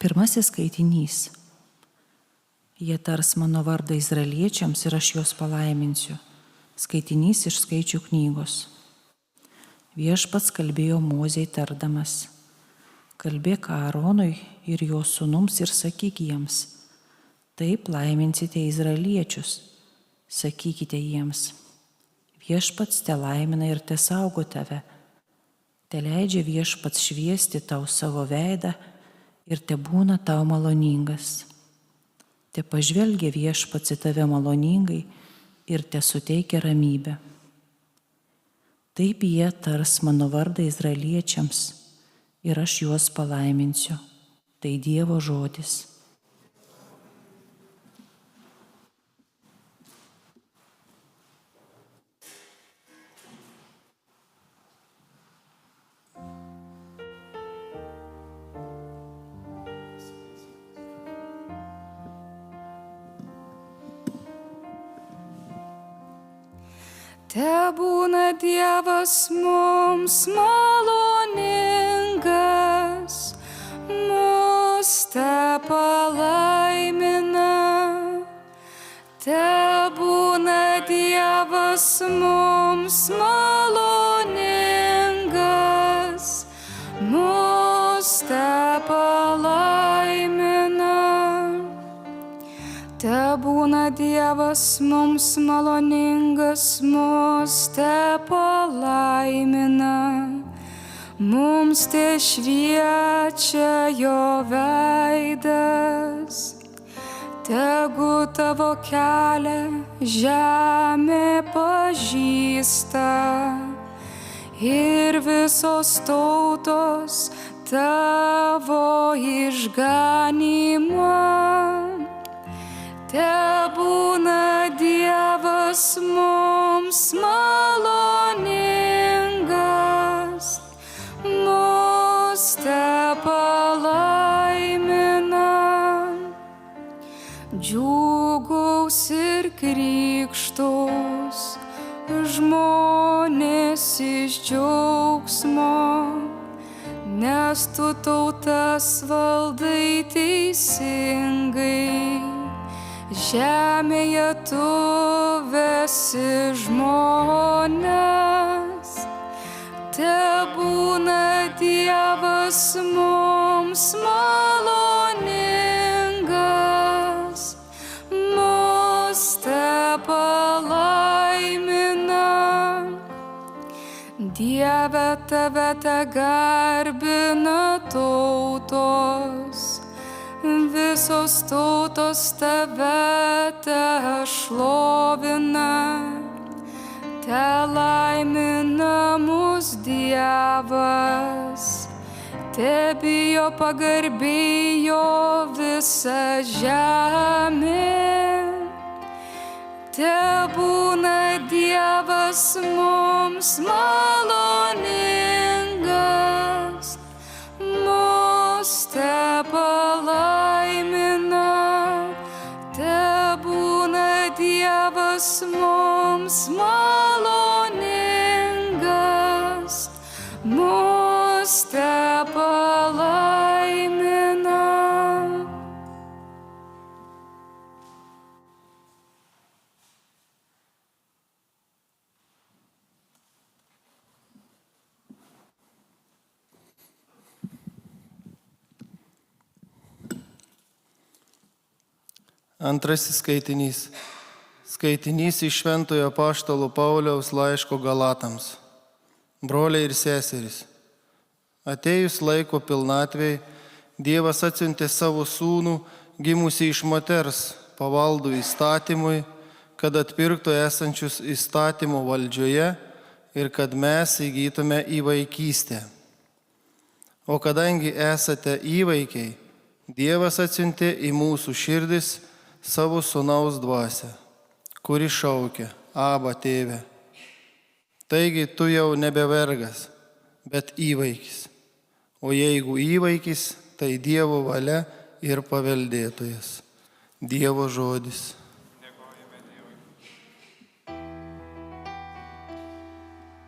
Pirmasis skaitinys. Jie tars mano vardą izraeliečiams ir aš juos palaiminsiu. Skaitinys iš Skaičių knygos. Viešpats kalbėjo Mozei tardamas: kalbėk Aaronui ir jo sūnums ir sakyk jiems: taip laiminsite izraeliečius. Sakykite jiems: viešpats te laimina ir te saugo tave. Te leidžia viešpats šviesti tau savo veidą ir te būna tau maloningas. Te pažvelgia viešpats į tave maloningai ir te suteikia ramybę. Taip jie tars mano vardą izraeliečiams ir aš juos palaiminsiu. Tai Dievo žodis. Tebūna Dievas mums maloningas, mus te palaimina. Tebūna Dievas mums maloningas, mus te palaimina. Tebūna Dievas mums maloningas, mus te palaimina. Mums te šviečia jo veidas. Tegu tavo kelią žemė pažįsta ir visos tautos tavo išganymą. Tebūna Dievas mums maloningas, mus te palaimina. Džiūgaus ir krikštaus žmonės iš džiaugsmo, nes tu tautas valdai teisingai. Žemėje tu vesi žmones. Tebūna Dievas mums maloningas, mus te palaimina. Dieve, tave te garbina tautos, visos tautos tave te šlovina. Te laimina mus Dievas, te bijo pagarbiai jo visa žemė. Tebūna Dievas mums maloningas, mus te palaimina. Tebūna Dievas mums maloningas, mus te palaimina. Antrasis skaitinys. Skaitinys iš Šventojo apaštalo Pauliaus laiško Galatams. Broliai ir seserys, atėjus laiko pilnatvei, Dievas atsiuntė savo sūnų, gimusį iš moters, pavaldų įstatymui, kad atpirktų esančius įstatymo valdžioje ir kad mes įgytume įvaikystę. O kadangi esate įvaikiai, Dievas atsiuntė į mūsų širdis savo sūnaus dvasią, kuri šaukia: Aba, tėve. Taigi tu jau nebe vergas, bet įvaikis. O jeigu įvaikis, tai Dievo valia ir paveldėtojas. Dievo žodis. Dėkojame Dievui.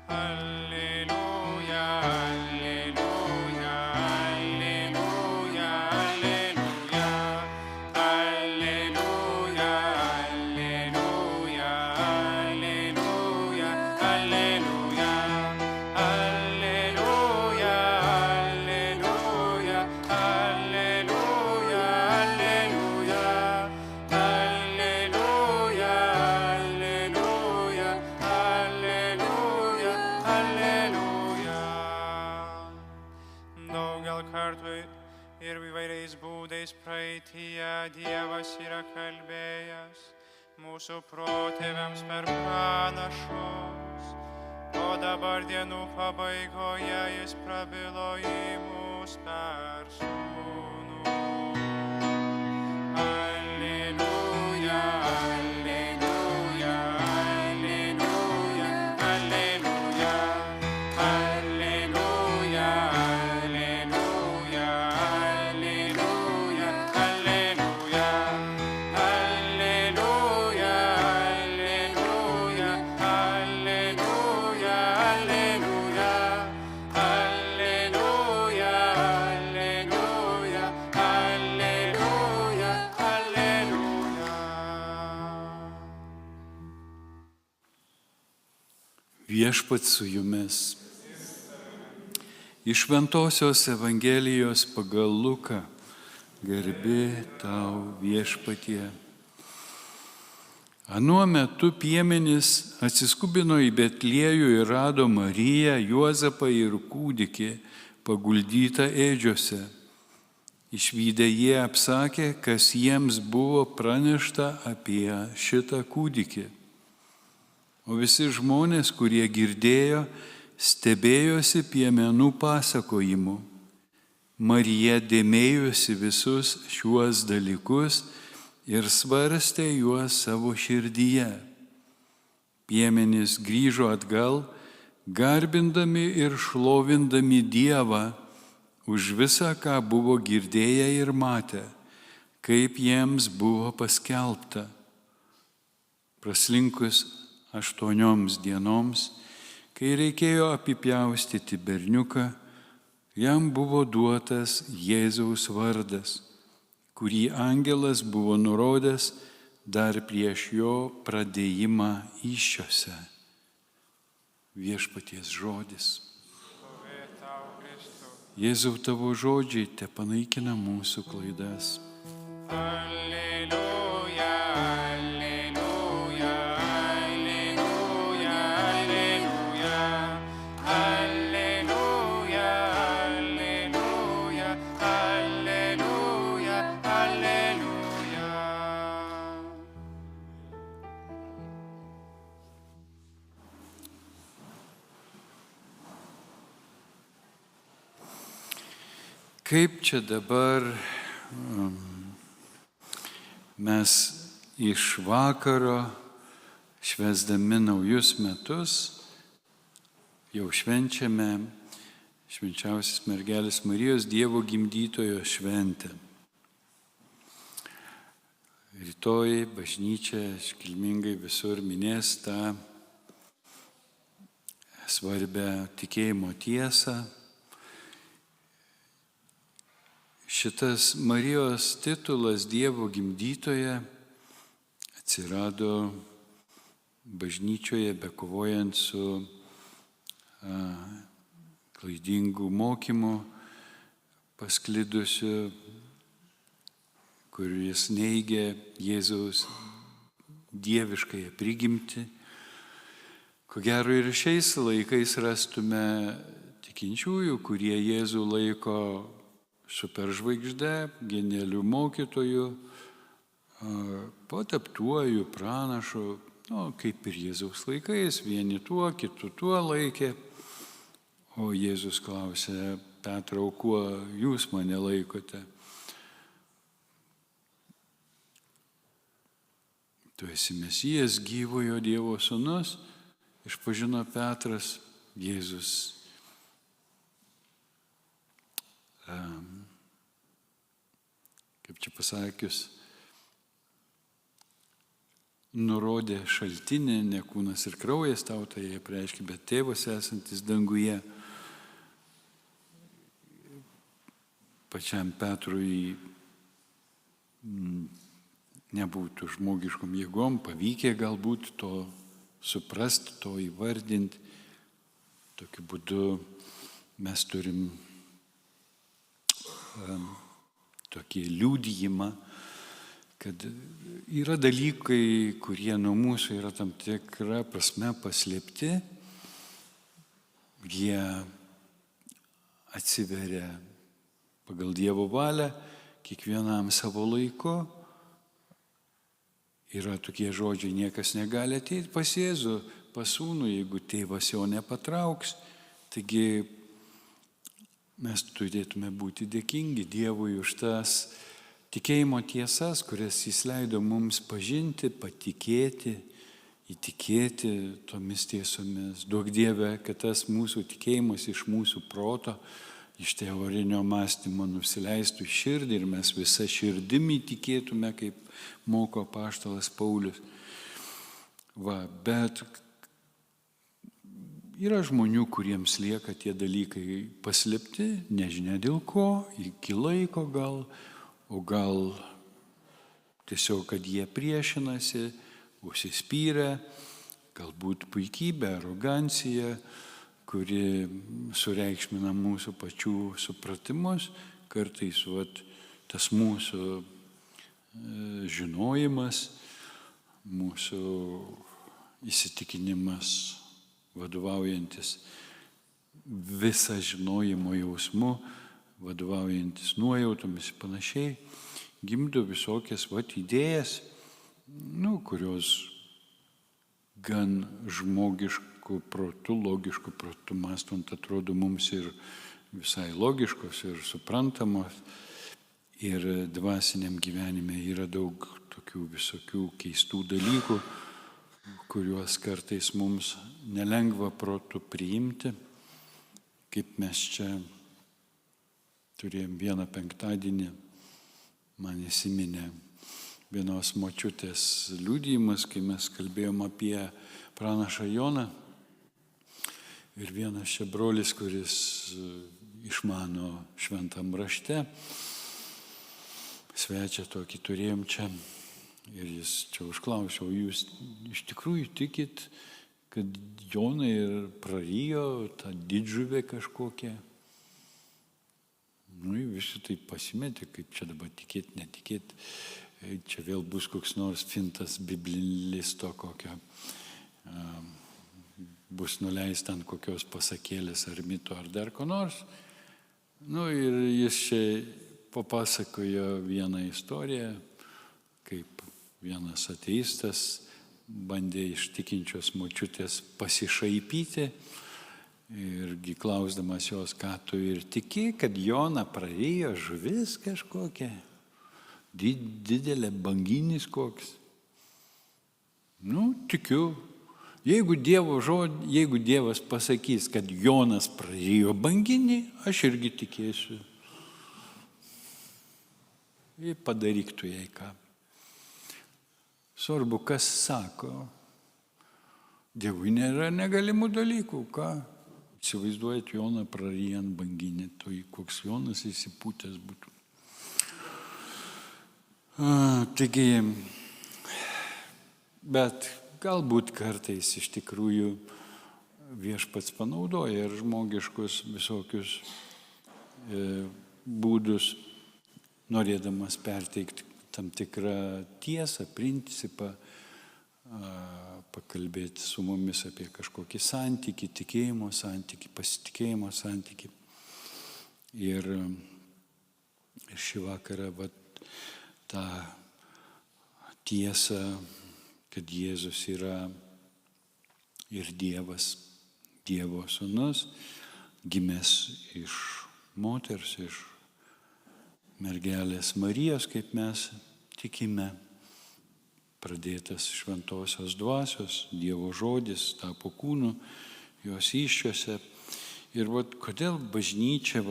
Alleluja, alleluja, alleluja, alleluja. Alleluja. Daugel kartų ir įvairiais būdais praeityje Dievas yra kalbėjęs mūsų protėviams per pranašus, o dabar dienų pabaigoje jis prabilo į mus per Sūnų. Alleluja, alleluja, alleluja, alleluja, alleluja, alleluja, alleluja, alleluja, alleluja, alleluja, alleluja, alleluja, alleluja, alleluja, alleluja, alleluja. Viešpats su jumis. Iš Šventosios Evangelijos pagal Luką. Garbė tau, Viešpatie. Anuo metu piemenys atsiskubino į Betliejų ir rado Mariją, Juozapą ir kūdikį paguldytą ėdžiose. Išvydę jie apsakė, kas jiems buvo pranešta apie šitą kūdikį. O visi žmonės, kurie girdėjo, stebėjosi piemenų pasakojimu. Marija dėmėjosi visus šiuos dalykus ir svarstė juos savo širdyje. Piemenys grįžo atgal, garbindami ir šlovindami Dievą už visą, ką buvo girdėję ir matę, kaip jiems buvo paskelbta. Praslinkus 8 dienoms, kai reikėjo apipjaustyti berniuką, jam buvo duotas Jėzaus vardas, kurį angelas buvo nurodęs dar prieš jo pradėjimą įsčiose. Viešpaties žodis. Šlovė tau, Kristau. Jėzau, tavo žodžiai te panaikina mūsų klaidas. Alleluja, alleluja, alleluja, alleluja, alleluja, alleluja, alleluja, alleluja. Kaip čia dabar mes iš vakaro, švęsdami naujus metus, jau švenčiame švenčiausios mergelės Marijos Dievo gimdytojo šventę. Rytoj bažnyčia iškilmingai visur minės tą svarbią tikėjimo tiesą. Šitas Marijos titulas Dievo gimdytoja atsirado bažnyčioje bekovojant su klaidingų mokymų pasklidusiu, kuris neigė Jėzaus dieviškąją prigimtį. Ko gero ir šiais laikais rastume tikinčiųjų, kurie Jėzų laiko superžvaigžde, genialiu mokytoju, pataptuoju, pranašu, kaip ir Jėzaus laikais, vieni tuo, kitu tuo laikė. O Jėzus klausė Petrą, kuo jūs mane laikote? Tu esi Mesijas, gyvojo Dievo sūnus, išpažino Petras. Jėzus kaip čia pasakius, nurodė šaltinį, ne kūnas ir kraujas tau tai apreiškia, bet tėvas esantis danguje. Pačiam Petrui nebūtų žmogiškom jėgom pavykę galbūt to suprasti, to įvardinti. Tokiu būdu mes turim tokį liudijimą, kad yra dalykai, kurie nuo mūsų yra tam tikra prasme paslėpti, jie atsiveria pagal Dievo valią, kiekvienam savo laiku. Yra tokie žodžiai, niekas negali ateiti pas Jėzų, pas Sūnų, jeigu tėvas jo nepatrauks. Taigi mes turėtume būti dėkingi Dievui už tas tikėjimo tiesas, kurias Jis leido mums pažinti, patikėti, įtikėti tomis tiesomis. Duok Dieve, kad tas mūsų tikėjimas iš mūsų proto, iš teorinio mąstymo nusileistų į širdį ir mes visą širdimi tikėtume, kaip moko apaštalas Paulius. Bet yra žmonių, kuriems lieka tie dalykai paslėpti, nežinia dėl ko, iki laiko gal, o gal tiesiog, kad jie priešinasi, užsispyrę, galbūt puikybė, arogancija, kuri sureikšmina mūsų pačių supratimus, kartais tas mūsų žinojimas, mūsų įsitikinimas vadovaujantis visą žinojimo jausmu, vadovaujantis nuojautomis ir panašiai, gimdo visokias idėjas, kurios gan žmogiškų protų, logiškų protų mąstant atrodo mums ir visai logiškos ir suprantamos. Ir dvasiniam gyvenime yra daug tokių visokių keistų dalykų, kuriuos kartais mums nelengva protu priimti. Kaip mes čia turėjom vieną penktadienį, man įsiminė vienos močiutės liudijimas, kai mes kalbėjom apie pranašą Joną. Ir vienas čia brolis, kuris išmano šventam rašte, svečią tokį turėjom čia. Ir jis čia užklausė, o jūs iš tikrųjų tikit, kad Joną ir prarijo tą didžuvę kažkokią? Visi tai pasimetė, kaip čia dabar tikėti, netikėti. Čia vėl bus koks nors fintas biblisto kokio. Bus nuleista ant kokios pasakėlės ar mito ar dar ko nors. Ir jis čia papasakojo vieną istoriją, kaip vienas ateistas bandė iš tikinčios močiutės pasišaipyti irgi klausdamas jos, ką tu ir tiki, kad Joną prarijo žuvis kažkokia, didelė banginis koks. Tikiu. Jeigu Dievas pasakys, kad Jonas prarijo banginį, aš irgi tikėsiu. Ir padaryk tu jai ką. Svarbu, kas sako. Dievui nėra negalimų dalykų, ką? Įsivaizduojat Joną prarijant banginį, tai koks Jonas įsipūtęs būtų. Taigi, bet galbūt kartais iš tikrųjų Viešpats panaudoja ir žmogiškus visokius būdus, norėdamas perteikti tam tikrą tiesą, principą, pakalbėti su mumis apie kažkokį santykį, tikėjimo santykį, pasitikėjimo santykį. Ir šį vakarą tą tiesą, kad Jėzus yra ir Dievas, Dievo sūnus, gimęs iš moters, iš mergelės Marijos, kaip mes tikime, pradėtas šventosios dvasios, Dievo žodis tapo kūnu, jos įsčiose. Ir kodėl bažnyčia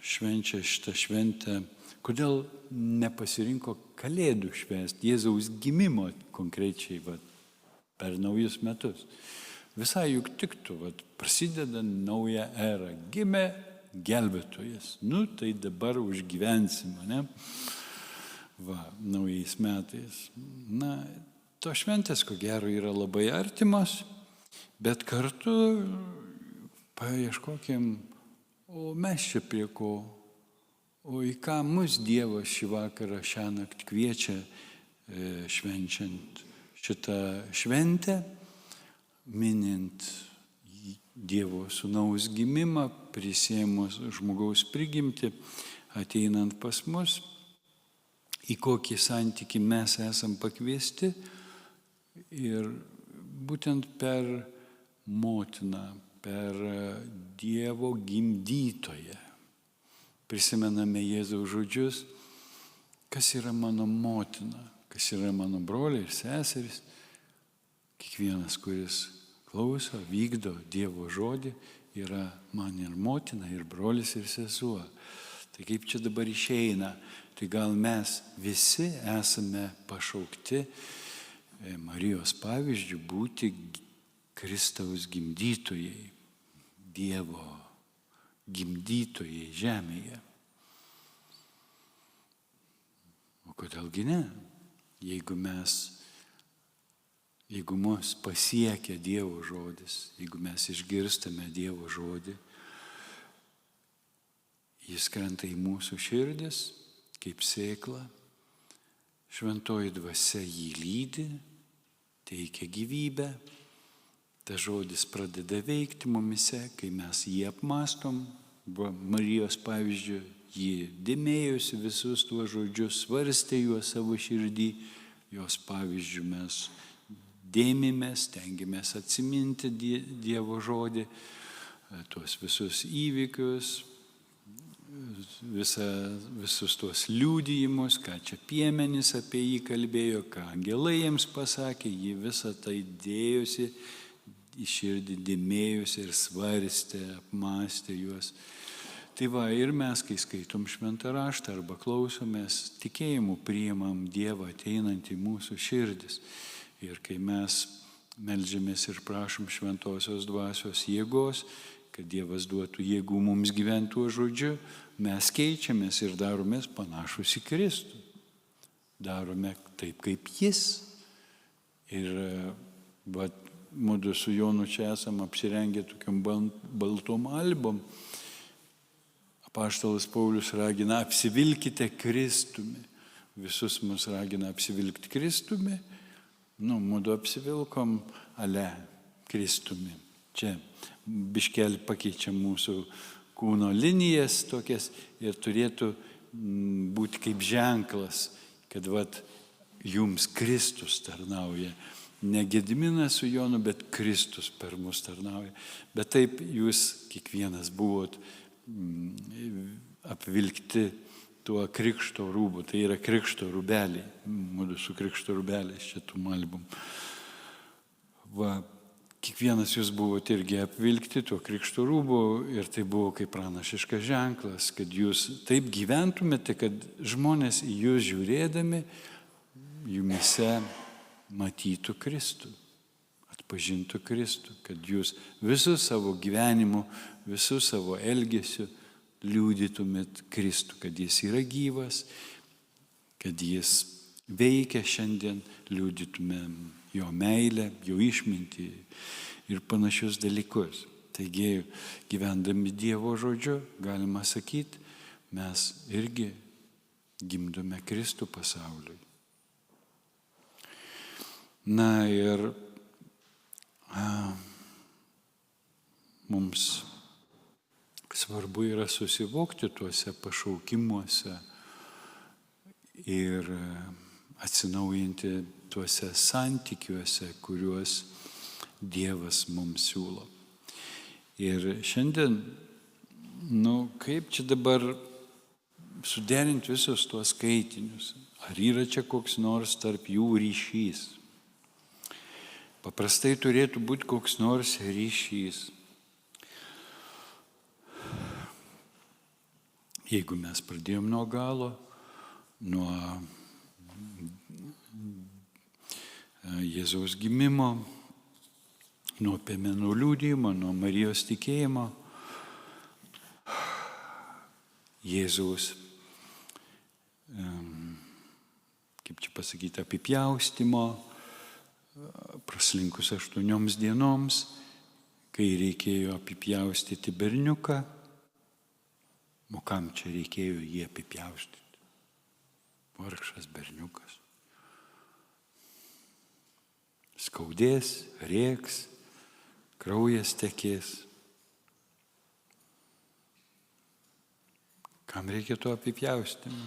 švenčia šitą šventę, kodėl nepasirinko Kalėdų švęsti, Jėzaus gimimo konkrečiai per naujus metus. Visai juk tiktų, prasideda nauja era, gimė gelbėtojas. Tai dabar užgyvensim, ne? Naujais metais. To šventės, ko gero, yra labai artimos, bet kartu paieškokim, o mes čia prie ko, o į ką mus Dievas šį vakarą, šią naktį kviečia švenčiant šitą šventę, minint Dievo sūnaus gimimą, prisėmus žmogaus prigimti, ateinant pas mus, į kokį santykį mes esam pakviesti ir būtent per motiną, per Dievo gimdytoją. Prisimename Jėzaus žodžius, kas yra mano motina, kas yra mano broliai ir seserys. Kiekvienas, kuris klauso, vykdo Dievo žodį, yra man ir motina, ir brolis, ir sesuo. Tai kaip čia dabar išeina, tai gal mes visi esame pašaukti Marijos pavyzdžių būti Kristaus gimdytojai, Dievo gimdytojai žemėje. O kodėlgi ne? Jeigu mus pasiekia Dievo žodis, jeigu mes išgirstame Dievo žodį, jis krenta į mūsų širdis kaip sėkla, šventoji dvasia jį lydi, teikia gyvybę, tas žodis pradeda veikti mumise, kai mes jį apmastom, Marijos pavyzdžiu, jį dėmėjosi visus tuos žodžius, svarstė juos savo širdį, jos pavyzdžių mes dėmėmės, tengiamės atsiminti Dievo žodį, tuos visus įvykius, visus tuos liudijimus, ką čia piemenys apie jį kalbėjo, ką angelai jiems pasakė, jį visą tai dėjosi, į širdį dėmėjosi ir svarstė, apmastė juos. Tai va, ir mes, kai skaitom šventą raštą arba klausomės, tikėjimu priimam Dievą ateinantį į mūsų širdis. Ir kai mes meldžiamės ir prašom šventosios dvasios jėgos, kad Dievas duotų jėgų mums gyventi tuo žodžiu, mes keičiamės ir daromės panašus į Kristų. Darome taip, kaip Jis. Ir mudu su Jonu čia esam apsirengę tokiam baltom albom. Apaštalas Paulius ragina, apsivilkite Kristumi. Visus mus ragina apsivilkti Kristumi. Mudu apsivilkom Kristumi. Čia biškelį pakeičia mūsų kūno linijas tokias ir turėtų būti kaip ženklas, kad jums Kristus tarnauja. Ne Gediminas su Jonu, bet Kristus per mus tarnauja. Bet taip jūs kiekvienas buvot apvilkti tuo krikšto rūbu. Tai yra krikšto rūbeliai. Mūdu su krikšto rūbeliais čia tų malbom. Kiekvienas jūs buvote irgi apvilkti tuo krikšto rūbu ir tai buvo kaip pranašiškas ženklas, kad jūs taip gyventumėte, kad žmonės į jūs žiūrėdami, jumise matytų Kristų, atpažintų Kristų, kad jūs visų savo gyvenimu, visų savo elgesiu liudytumėt Kristų, kad jis yra gyvas, kad jis veikia šiandien, liudytumėm jo meilę, jo išmintį ir panašius dalykus. Taigi, gyvendami Dievo žodžiu, galima sakyti, mes irgi gimdome Kristų pasauliui. Na ir mums svarbu yra susivokti tuose pašaukimuose ir atsinaujinti tuose santykiuose, kuriuos Dievas mums siūlo. Ir šiandien, kaip čia dabar suderinti visus tuos skaitinius? Ar yra čia koks nors tarp jų ryšys? Paprastai turėtų būti koks nors ryšys. Jeigu mes pradėjom nuo galo, nuo Jėzaus gimimo, nuo piemenų liudijimo, nuo Marijos tikėjimo, Jėzaus, kaip čia pasakyti, apipjaustimo, praslinkus 8 dienoms, kai reikėjo apipjaustyti berniuką, o kam čia reikėjo jį apipjaustyti? Vargšas berniukas. Skaudės, rėks, kraujas tekės. Kam reikia to apipjaustimo?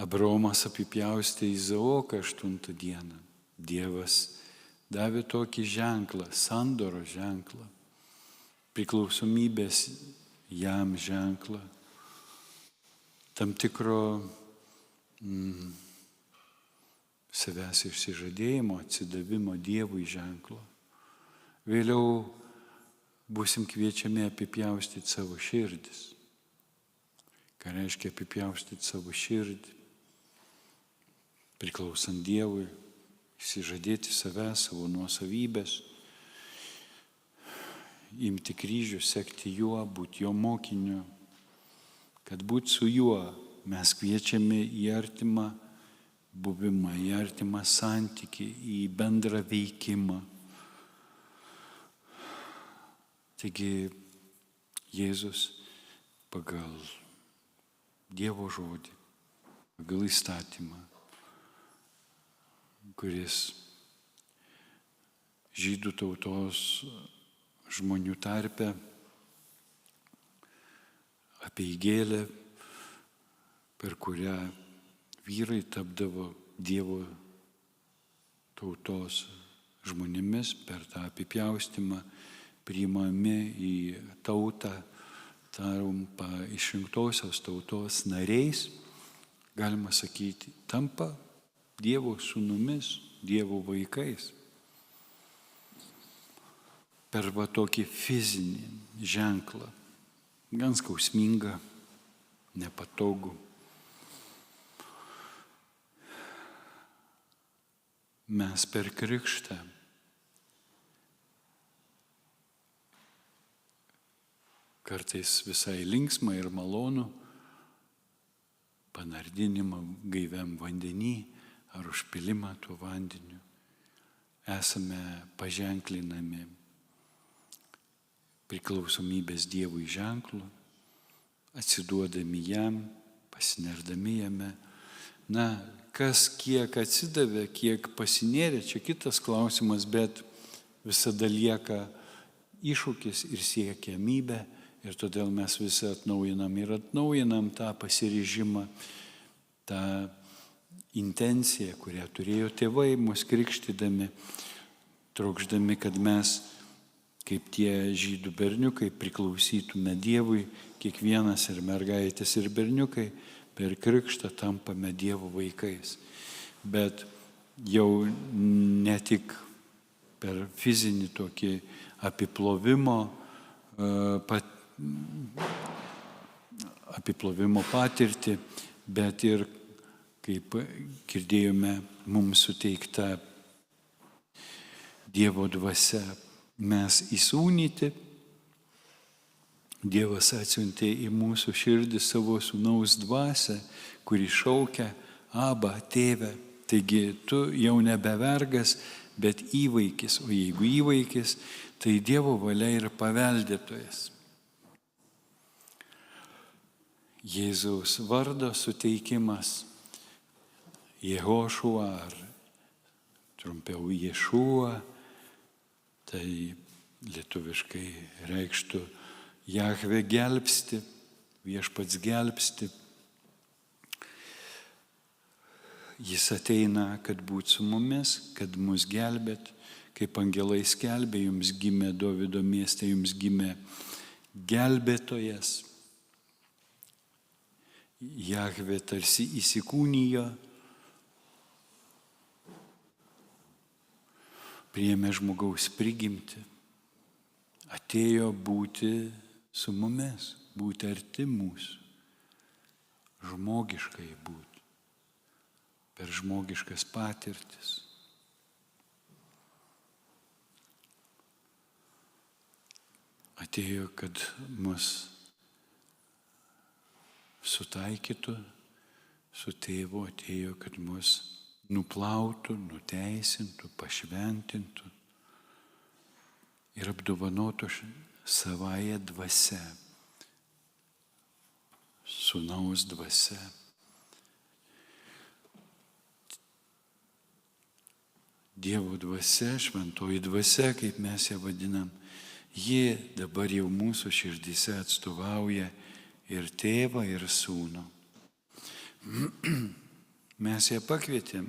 Abraomas apipjaustė Izaoką 8 dieną. Dievas davė tokį ženklą, sandoro ženklą, priklausomybės jam ženklą, tam tikro savęs išsižadėjimo, atsidavimo Dievui ženklo. Vėliau busim kviečiami apipjaustyti savo širdis. Ką reiškia apipjaustyti savo širdį? Priklausant Dievui, išsižadėti savęs, savo nuosavybės, imti kryžių, sekti juo, būti jo mokiniu, kad būti su juo mes kviečiame į artimą buvimą, į artimą santykį, į bendrą veikimą. Taigi Jėzus pagal Dievo žodį, pagal įstatymą, kuris žydų tautos žmonių tarpe apeigėlė, per kurią vyrai tapdavo Dievo tautos žmonėmis, per tą apipjaustymą priimami į tautą, tampa išrinktosios tautos nariais, galima sakyti, tampa Dievo sūnumis, Dievo vaikais. Per va tokį fizinį ženklą, gan skausmingą, nepatogų. Mes per krikštą kartais visai linksma ir malonu panardinimą gaiviam vandenį ar užpilimą tuo vandeniu. Esame paženklinami priklausomybės Dievui ženklu, atsiduodami jam, pasinerdami jame. Na, kas kiek atsidavė, kiek pasinėrė, čia kitas klausimas, bet visada lieka iššūkis ir siekiamybė. Ir todėl mes visi atnaujinam tą pasiryžimą, tą intenciją, kurią turėjo tėvai mus krikštydami, trokšdami, kad mes, kaip tie žydų berniukai, priklausytume Dievui, kiekvienas ir mergaitės ir berniukai, per krikštą tampame Dievo vaikais. Bet jau ne tik per fizinį tokį apiplovimo patirtį, bet ir, kaip girdėjome, mums suteikta Dievo dvasia. Mes įsūnyti, Dievas atsiuntė į mūsų širdį savo sūnaus dvasią, kuri šaukia: Aba, tėve. Taigi tu jau nebe vergas, bet įvaikis. O jeigu įvaikis, tai Dievo valia ir paveldėtojas. Jėzaus vardo suteikimas, Jehošua ar trumpiau Ješua, tai lietuviškai reikštų Jahve gelbsti, viešpats gelbsti. Jis ateina, kad būt su mumis, kad mus gelbėt, kaip angelai skelbė, jums gimė Dovido mieste, jums gimė gelbėtojas. Jahve tarsi įsikūnijo, priėmė žmogaus prigimtį, atėjo būti su mumis, būti arti mūsų, žmogiškai būti, per žmogiškas patirtis. Atėjo, kad mus sutaikytų su tėvu, atėjo, kad mus nuplautų, nuteisintų, pašventintų ir apdovanotų savąją dvasią, sūnaus dvasia. Dievo dvasia, šventoji dvasia, kaip mes ją vadinam, Ji dabar jau mūsų širdyse atstovauja ir tėvą, ir sūnų. Mes ją pakvietėm.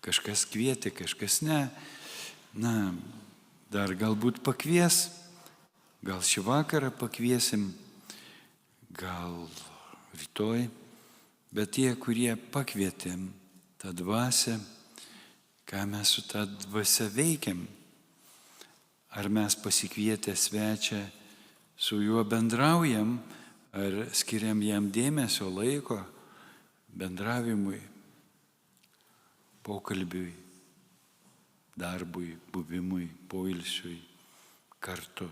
Kažkas kvietė, kažkas ne. Na, dar galbūt pakvies. Gal šį vakarą pakviesim, gal rytoj. Bet tie, kurie pakvietėm tą dvasią, ką mes su tą dvasia veikiam? Ar mes pasikvietę svečią su juo bendraujam, ar skiriam jam dėmesio, laiko, bendravimui, pokalbiui, darbui, buvimui, poilsiui kartu.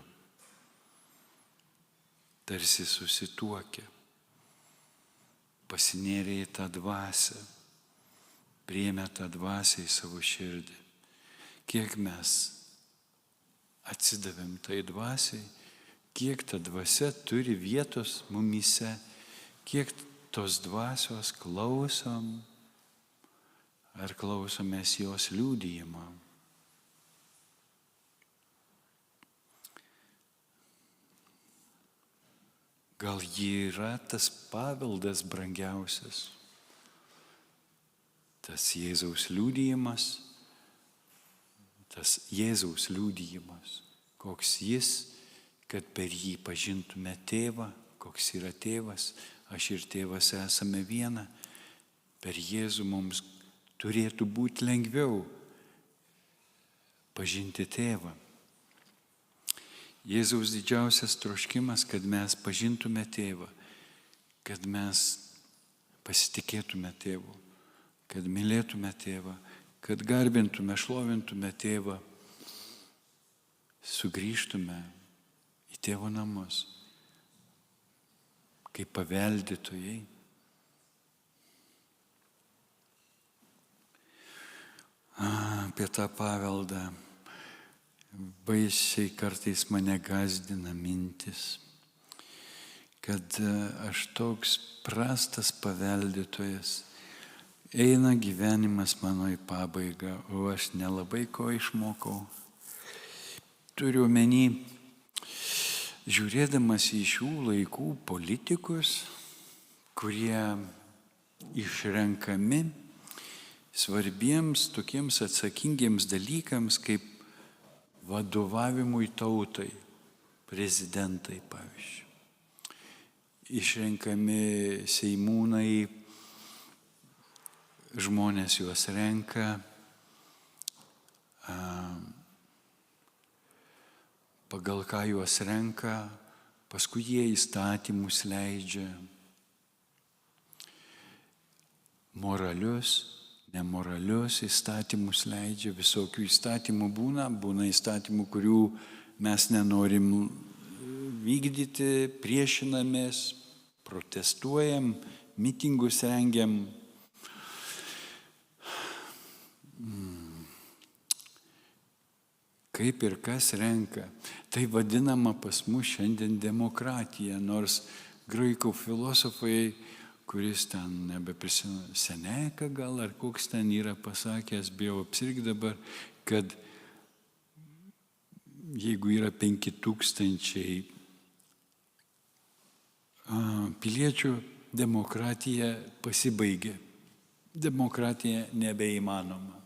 Tarsi susituokę, pasinėrė į tą dvasią, priėmė tą dvasią į savo širdį. Kiek mes atsidavėm tai dvasiai, kiek ta dvasia turi vietos mumyse, kiek tos dvasios klausom, ar klausomės jos liudijimo. Gal ji yra tas paveldas brangiausias, tas Jėzaus liudijimas, koks jis, kad per jį pažintume tėvą, koks yra tėvas, aš ir tėvas esame viena. Per Jėzų mums turėtų būti lengviau pažinti tėvą. Jėzaus didžiausias troškimas, kad mes pažintume tėvą, kad mes pasitikėtume tėvu, kad mylėtume tėvą, kad garbintume, šlovintume tėvą, sugrįžtume į tėvo namus, kaip paveldėtojai. Apie tą paveldą baisiai kartais mane gąsdina mintis, kad aš toks prastas paveldėtojas, eina gyvenimas mano į pabaigą, o aš nelabai ko išmokau. Turiu omeny, žiūrėdamas į šių laikų politikus, kurie išrenkami svarbiems tokiems atsakingiems dalykams kaip vadovavimui tautai, prezidentai pavyzdžiui. Išrenkami seimūnai, žmonės juos renka, pagal ką juos renka, paskui jie įstatymus leidžia, moralius, nemoralius įstatymus leidžia, visokių įstatymų būna įstatymų, kurių mes nenorim vykdyti, priešinamės, protestuojam, mitingus rengiam. Kaip ir kas renka. Tai vadinama pas mus šiandien demokratija, nors graikų filosofai, kuris ten nebeprisimena, Seneka gal, ar koks ten yra pasakęs, bijau apsirgti dabar, kad jeigu yra 5000 piliečių, demokratija pasibaigė. Demokratija nebeįmanoma.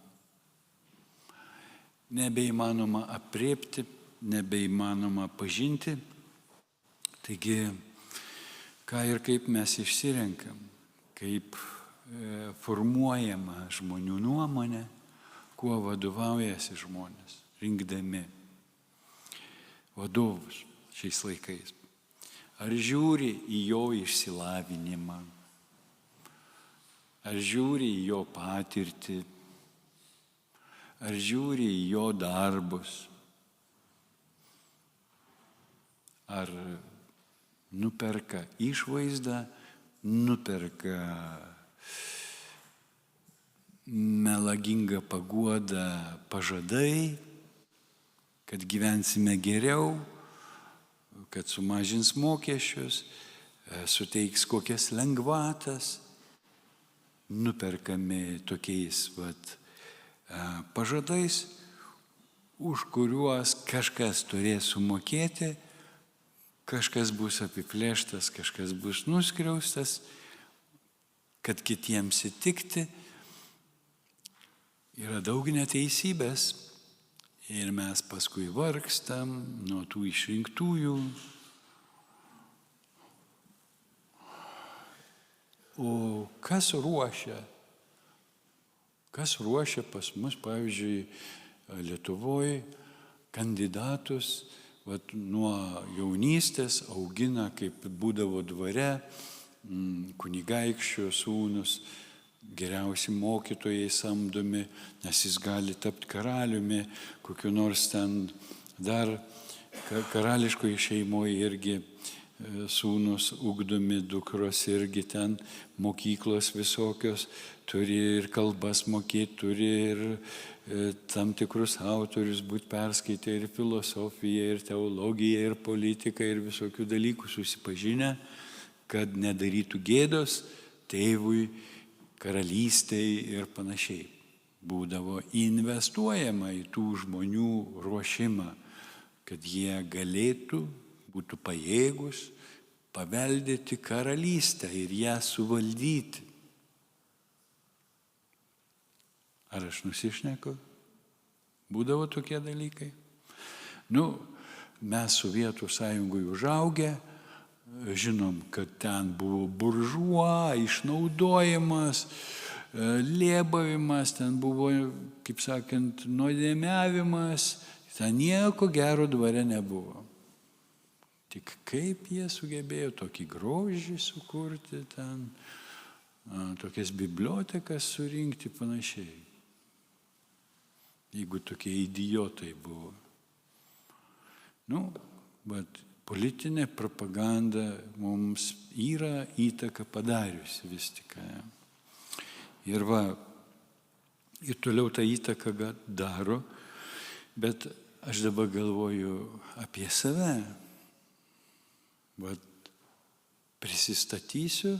Nebeįmanoma apriepti, nebeįmanoma pažinti. Taigi, ką ir kaip mes išsirenkam, kaip formuojama žmonių nuomonė, kuo vadovaujasi žmonės, rinkdami vadovus šiais laikais. Ar žiūri į jo išsilavinimą, ar žiūri į jo patirtį, ar žiūri į jo darbus, ar nuperka išvaizdą, nuperka melagingą paguodą pažadai, kad gyvensime geriau, kad sumažins mokesčius, suteiks kokias lengvatas, nuperkami tokiais pažadais, už kuriuos kažkas turės sumokėti, kažkas bus apiplėštas, kažkas bus nuskriaustas, kad kitiems įtikti. Yra daug neteisybės ir mes paskui vargstam nuo tų išrinktųjų. O kas ruošia? Kas ruošia pas mus, pavyzdžiui, Lietuvoje kandidatus, nuo jaunystės augina, kaip būdavo dvare, kunigaikščio sūnus, geriausi mokytojai samdomi, nes jis gali tapti karaliumi, kokiu nors ten dar karališkoje šeimoje irgi sūnus ugdomi, dukros irgi ten mokyklos visokios, turi ir kalbas mokėti, turi ir tam tikrus autorius būti perskaitę, ir filosofiją, ir teologiją, ir politiką, ir visokių dalykų susipažinę, kad nedarytų gėdos tėvui, karalystei ir panašiai. Būdavo investuojama į tų žmonių ruošimą, kad jie galėtų, būtų pajėgus paveldėti karalystę ir ją suvaldyti. Ar aš nusišneku? Būdavo tokie dalykai. Mes Sovietų sąjungoje užaugę, žinom, kad ten buvo buržuo, išnaudojimas, lėbavimas, ten buvo, kaip sakant, nuodėmiavimas, ten nieko gero dvare nebuvo. Tik kaip jie sugebėjo tokį grožį sukurti ten, tokias bibliotekas surinkti panašiai. Jeigu tokie idiotai buvo. Bet politinė propaganda mums yra įtaką padariusi vis tik. Ir toliau tą įtaką daro, bet aš dabar galvoju apie save. Prisistatysiu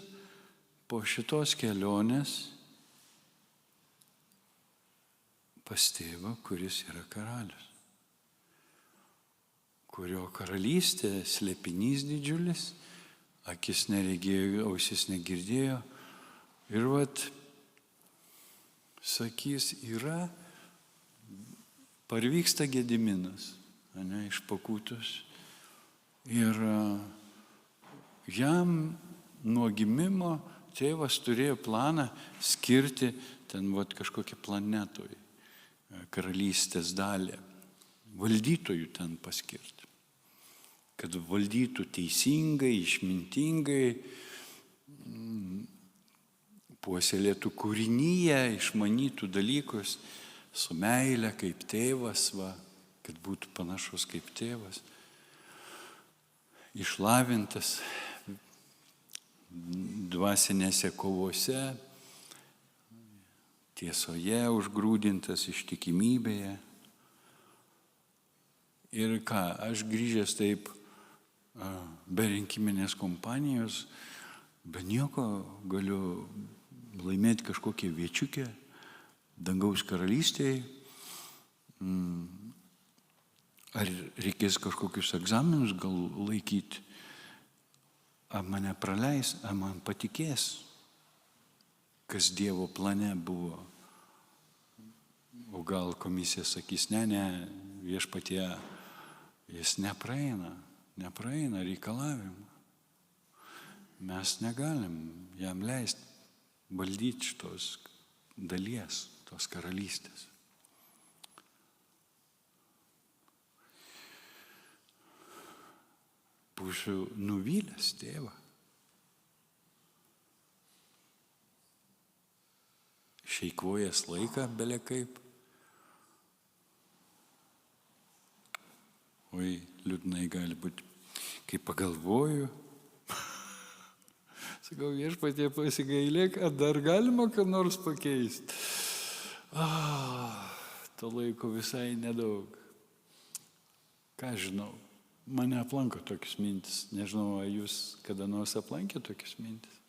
po šitos kelionės pas tėvą, kuris yra karalius, kurio karalystė slėpinys didžiulis, akis neregėjo, ausis negirdėjo. Ir sakys, parvyksta Gediminas, iš Pakūtos. Ir jam nuo gimimo tėvas turėjo planą skirti ten kažkokią planetoj karalystės dalį, valdytojų ten paskirti, kad valdytų teisingai, išmintingai, puoselėtų kūrinyje, išmanytų dalykus su meile kaip tėvas, kad būtų panašus kaip tėvas, išlavintas dvasinėse kovose, tiesoje užgrūdintas, ištikimybėje. Ir aš grįžęs taip be rinkiminės kompanijos, be nieko galiu laimėti kažkokią viečiukę dangaus karalystėje. Ar reikės kažkokius egzaminus gal laikyti? Ar mane praleis, ar man patikės, kas Dievo plane buvo? O gal komisija sakys, ne, viešpatie, jis nepraeina reikalavimą. Mes negalim jam leisti valdyti šitos dalies, tos karalystės. Būsiu nuvylęs tėvą. Išeikvojęs laiką belekaip. Oi, liūdnai gali būti. Kai pagalvoju, sakau, viešpatie pasigailėk, ar dar galima ką nors pakeisti? To laiko visai nedaug. Ką žinau, mane aplanko tokius mintis. Nežinau, ar jūs kada nors aplankė tokius mintis.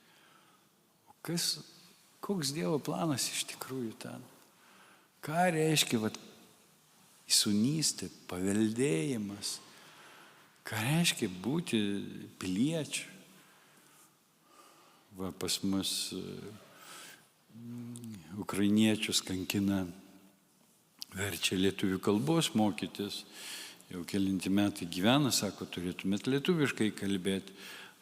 Koks Dievo planas iš tikrųjų ten? Ką reiškia įsūnystė, paveldėjimas. Ką reiškia būti piliečiu? Va, pas mus ukrainiečius kankina, verčia lietuvių kalbos mokytis. Jau kelinti metai gyvena, sako, turėtumėt lietuviškai kalbėti.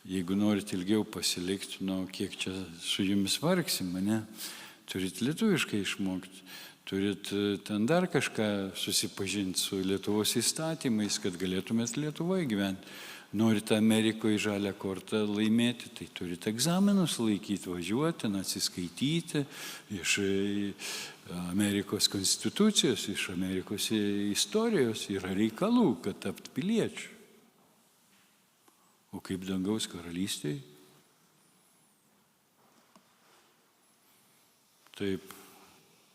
Jeigu norit ilgiau pasilikti, kiek čia su jumis vargsim, ne? Turit lietuviškai išmokti. Turit ten dar kažką susipažinti su Lietuvos įstatymais, kad galėtumėt Lietuvoje gyventi. Norit Amerikoje žalią kortą laimėti, tai turit egzaminus laikyti, važiuoti, atsiskaityti iš Amerikos konstitucijos, iš Amerikos istorijos. Yra reikalų, kad tapt piliečiu. O kaip dangaus karalystėje? Taip,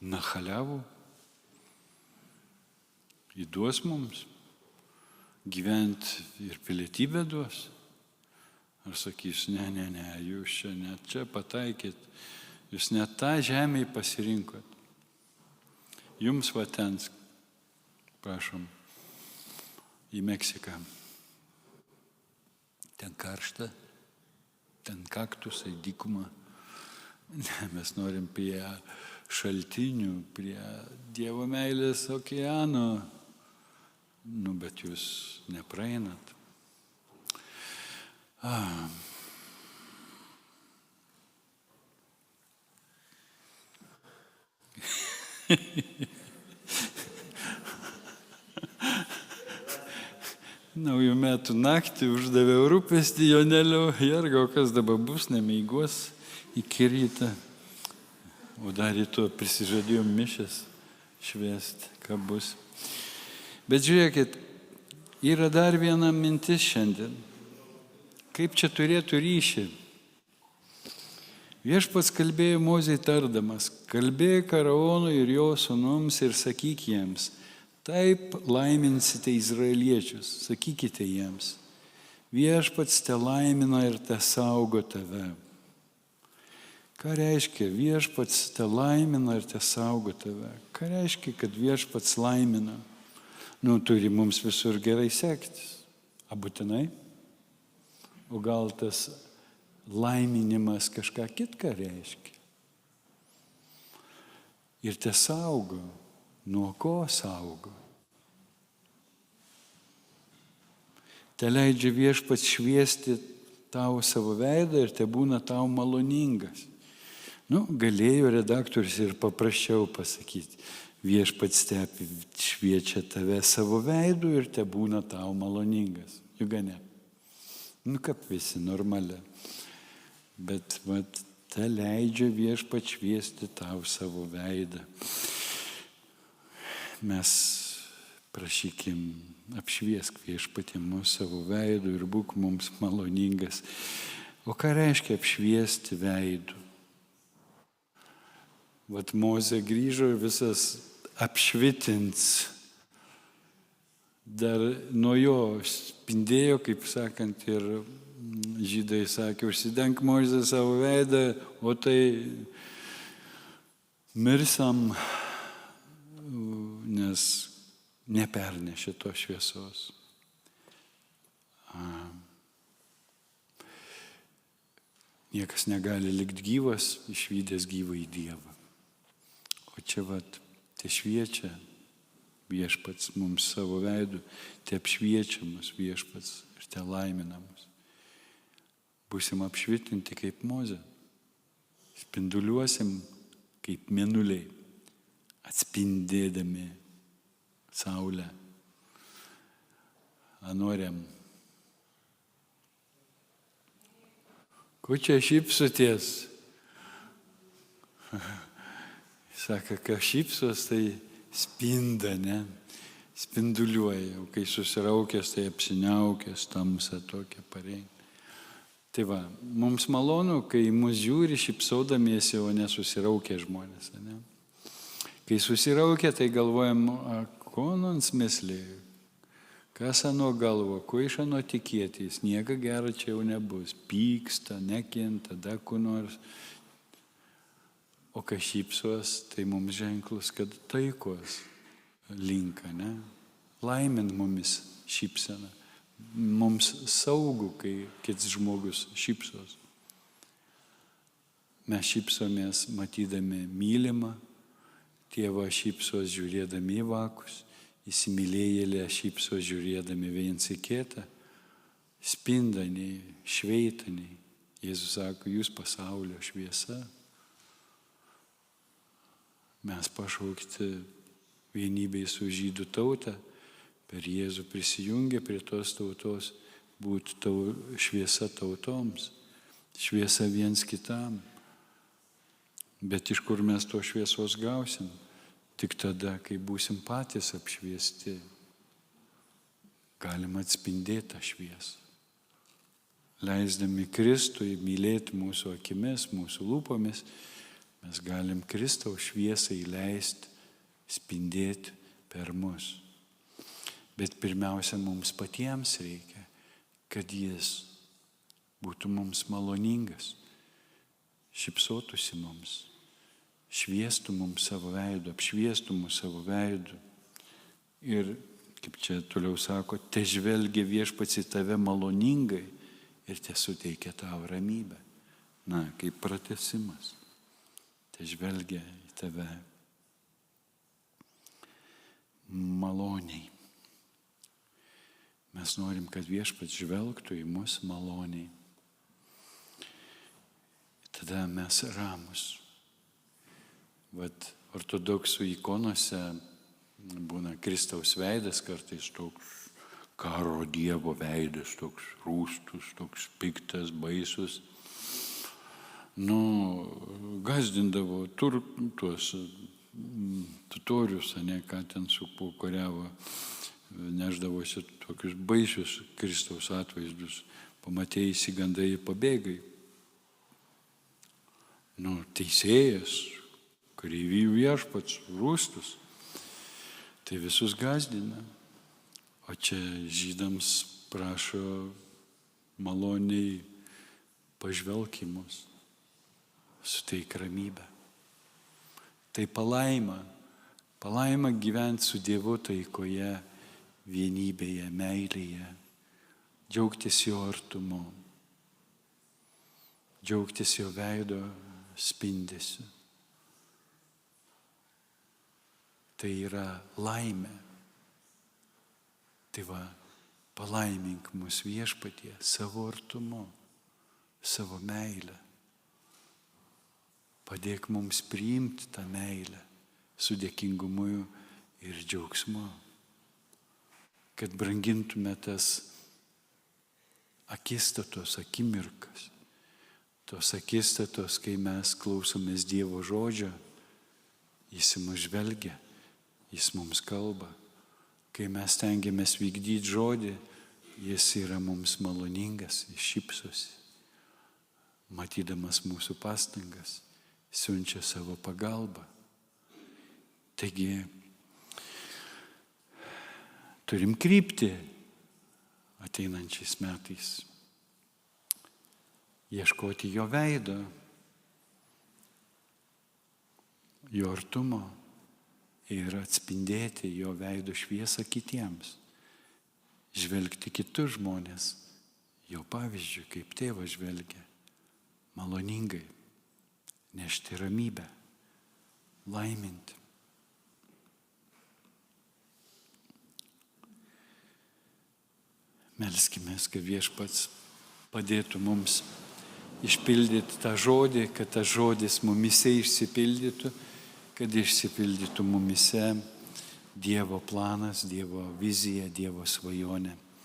nachaliavų, įduos mums, gyventi ir pilietybę duos. Ar sakys, ne, jūs čia net čia pataikėt, jūs net tą žemę pasirinkot. Jums va ten, prašom, į Meksiką. Ten karšta, ten kaktusai, dykuma. Ne, mes norim prie šaltinių, prie Dievo meilės okeano. Bet jūs nepraeinat. Naujų metų naktį uždaviau rūpestį Jonelio, Jergo, kas dabar bus, nemeigos iki ryto. O dar ryto prisižadėjom mišes švęsti, ką bus. Bet žiūrėkit, yra dar viena mintis šiandien. Kaip čia turėtų ryšį? Viešpats kalbėjo Mozei tardamas, kalbėk Faraonui ir jo sūnums ir sakyk jiems, taip laiminsite izraeliečius, sakykite jiems, viešpats te laimina ir te saugo tave. Ką reiškia viešpats te laimina ir te saugo tave? Ką reiškia, kad viešpats laimina? Turi mums visur gerai sektis. Būtinai? O gal tas laiminimas kažką kitką reiškia? Ir te saugo. Nuo ko saugo? Te leidžia viešpats šviesti tau savo veidą ir te būna tau maloningas. Galėjo redaktorius ir paprasčiau pasakyti. Viešpats šviečia tave savo veidu ir te būna tau maloningas. Juk ne. Kaip visi normaliai. Bet te leidžia viešpats šviesti tau savo veidą. Mes prašykim, apšviesk viešpatį mūsų savo veidu ir būk mums maloningas. O ką reiškia apšviesti veidų? Mozė grįžo ir visas apšvitins. Dar nuo jo spindėjo, kaip sakant, ir žydai sakė, užsidenk Mozė savo veidą, o tai mirsam, nes nepernešė to šviesos. Niekas negali likti gyvas, išvydęs gyvą į Dievą. O čia te šviečia viešpats mums savo veidų, te apšviečia mus viešpats ir te laimina mus. Būsim apšvitinti kaip Mozė, spinduliuosim kaip mėnuliai, atspindėdami saulę. Norėm. Ko čia šypsoties? Sako, ką šypsos, tai spinda, ne? Spinduliuoja. O kai susiraukęs, tai apsiniaukęs, tamsa tokia pareina. Tai mums malonu, kai mus žiūri šypsodamiesi, o nesusiraukę žmonės, ne? Kai susiraukia, tai galvojam, ko nons meslė, kas ano galvo, ko iš ano tikėtis, nieko gero čia jau nebus, pyksta, nekinta, dar kur nors. O kai šypsos, tai mums ženklus, kad taikos linka, ne? Laimint mumis šypseną. Mums saugu, kai kitas žmogus šypsos. Mes šypsomės matydami mylimą, tėvą šypsos žiūrėdami į vakus, įsimylėjėlę šypsos žiūrėdami viens į kitą, spindaniai, šveitaniai. Jėzus sako, jūs pasaulio šviesa. Mes pašaukti vienybėj su žydų tauta, per Jėzų prisijungę prie tos tautos, būti šviesa tautoms, šviesa viens kitam. Bet iš kur mes to šviesos gausim? Tik tada, kai būsim patys apšviesti, galim atspindėti tą šviesą. Leisdami Kristui mylėti mūsų akimis, mūsų lūpomis, mes galim Kristaus šviesą įleisti, spindėti per mus. Bet pirmiausia, mums patiems reikia, kad Jis būtų mums maloningas, šypsotųsi mums, šviestų mums savo veidu, apšviestų mums savo veidu. Ir, kaip čia toliau sako, te žvelgia Viešpats į tave maloningai ir te suteikia tau ramybę. Na, kaip pratęsimas. Te žvelgia į tave maloniai. Mes norim, kad Viešpats žvelgtų į mus maloniai. Tada mes ramus. Vat ortodoksų ikonose būna Kristaus veidas, kartais toks karo Dievo veidas, toks rūstus, toks piktas, baisus. Gazdindavo tuos totorius, ne, ką ten supokoriavo. Neždavosi tokius baisius Kristaus atvaizdus. Pamatėjai, įsigandai, pabėgai. Teisėjas, kareivijų Viešpats, rūstus. Tai visus gazdina. O čia žydams prašo maloniai pažvelk į mus, suteik ramybę. Tai palaima gyventi su Dievu taikoje, vienybėje, meilėje, džiaugtis jo artumu, džiaugtis jo veido spindesiu. Tai yra laimė. Tai va, palaimink mus Viešpatie savo artumu, savo meilę. Padėk mums priimti tą meilę su dėkingumu ir džiaugsmu. Kad brangintume tas akistatos akimirkas, tos akistatos, kai mes klausomės Dievo žodžio, Jis į mus žvelgia, Jis mums kalba. Kai mes stengiamės vykdyti žodį, Jis yra mums maloningas, Jis šypsosi, matydamas mūsų pastangas, siunčia savo pagalbą. Taigi, turim kryptį ateinančiais metais. Ieškoti jo veido, jo artumo ir atspindėti jo veido šviesą kitiems. Žvelgti kitus žmonės, jo pavyzdžių, kaip tėvas žvelgia, maloningai, nešti ramybę, laiminti. Melskimės, kad Viešpats padėtų mums išpildyti tą žodį, kad tas žodis mumise išsipildytų, kad išsipildytų mumise Dievo planas, Dievo vizija, Dievo svajonė.